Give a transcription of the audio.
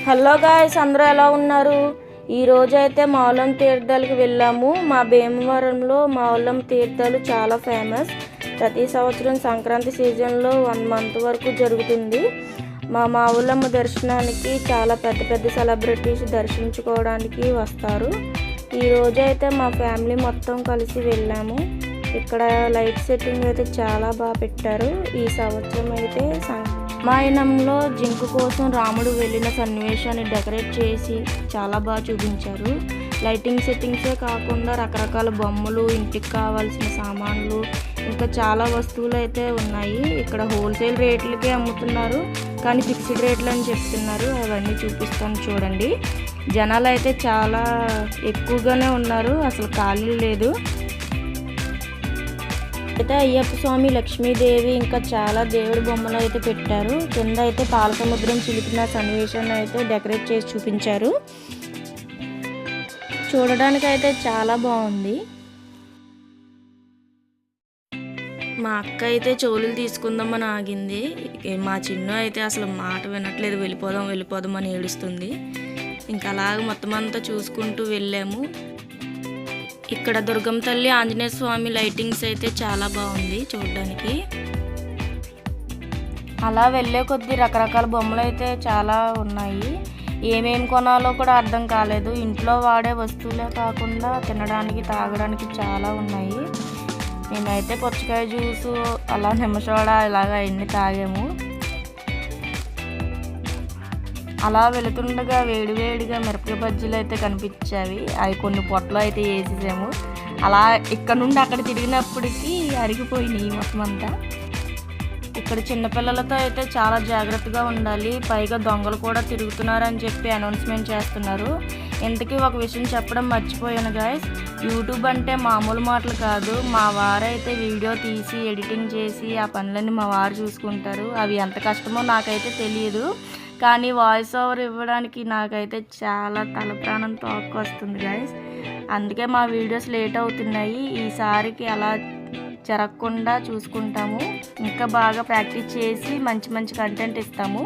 Hello guys, అందరూ ఎలా ఉన్నారు? ఈరోజు అయితే మావులం తీర్థాలకు వెళ్ళాము. మా భీమవరంలో మావులం తీర్థాలు చాలా ఫేమస్. ప్రతి సంవత్సరం సంక్రాంతి సీజన్లో 1 మంత్ వరకు జరుగుతుంది. మా మావులమ్మ దర్శనానికి చాలా పెద్ద పెద్ద సెలబ్రిటీస్ దర్శించుకోవడానికి వస్తారు. ఈరోజు అయితే మా ఫ్యామిలీ మొత్తం కలిసి వెళ్ళాము. ఇక్కడ లైట్ సెట్టింగ్ అయితే చాలా బాగా పెట్టారు. ఈ సంవత్సరం అయితే రామాయణంలో జింకు కోసం రాముడు వెళ్ళిన సన్నివేశాన్ని డెకరేట్ చేసి చాలా బాగా చూపించారు. లైటింగ్ సెట్టింగ్సే కాకుండా రకరకాల బొమ్మలు, ఇంటికి కావాల్సిన సామాన్లు, ఇంకా చాలా వస్తువులు అయితే ఉన్నాయి. ఇక్కడ హోల్సేల్ రేట్లకే అమ్ముతున్నారు, కానీ ఫిక్స్డ్ రేట్లు అని చెప్తున్నారు. అవన్నీ చూపిస్తాను చూడండి. జనాలు అయితే చాలా ఎక్కువగానే ఉన్నారు, అసలు ఖాళీ లేదు. అయితే అయ్యప్ప స్వామి, లక్ష్మీదేవి, ఇంకా చాలా దేవుడి బొమ్మలు అయితే పెట్టారు. కింద అయితే పాల సముద్రం చిలికిన సన్నివేశాన్ని అయితే డెకరేట్ చేసి చూపించారు. చూడడానికి అయితే చాలా బాగుంది. మా అక్క అయితే చెవులు తీసుకుందామని ఆగింది. మా చిన్ను అయితే అసలు మాట వినట్లేదు, వెళ్ళిపోదాం అని ఏడుస్తుంది. ఇంకా అలాగ మొత్తం అంతా చూసుకుంటూ వెళ్ళాము. ఇక్కడ దుర్గమ్మ తల్లి, ఆంజనేయ స్వామి లైటింగ్స్ అయితే చాలా బాగుంది చూడడానికి. అలా వెళ్ళే కొద్దీ రకరకాల బొమ్మలు అయితే చాలా ఉన్నాయి. ఏమేమి కొనాలో కూడా అర్థం కాలేదు. ఇంట్లో వాడే వస్తువులే కాకుండా తినడానికి, తాగడానికి చాలా ఉన్నాయి. మేమైతే పుచ్చకాయ జ్యూసు, అలా నిమ్మసోడా ఇలాగ అన్నీ తాగాము. అలా వెళుతుండగా వేడివేడిగా మిరపకాయ బజ్జీలు అయితే కనిపించాయి. అవి కొన్ని పొట్టలో అయితే వేసేసాము. అలా ఇక్కడ నుండి అక్కడ తిరిగినప్పటికీ అరిగిపోయినాయి మొత్తం అంతా. ఇక్కడ చిన్నపిల్లలతో అయితే చాలా జాగ్రత్తగా ఉండాలి. పైగా దొంగలు కూడా తిరుగుతున్నారని చెప్పి అనౌన్స్మెంట్ చేస్తున్నారు. ఇంతకీ ఒక విషయం చెప్పడం మర్చిపోయాను గాయస్. యూట్యూబ్ అంటే మామూలు మాటలు కాదు. మా వారైతే వీడియో తీసి ఎడిటింగ్ చేసి ఆ పనులన్నీ మా వారు చూసుకుంటారు. అవి ఎంత కష్టమో నాకైతే తెలియదు, కానీ వాయిస్ ఓవర్ ఇవ్వడానికి నాకైతే చాలా తలప్రాణం తోక్కొస్తుంది గాయస్. అందుకే మా వీడియోస్ లేట్ అవుతున్నాయి. ఈసారికి అలా జరగకుండా చూసుకుంటాము. ఇంకా బాగా ప్రాక్టీస్ చేసి మంచి కంటెంట్ ఇస్తాము.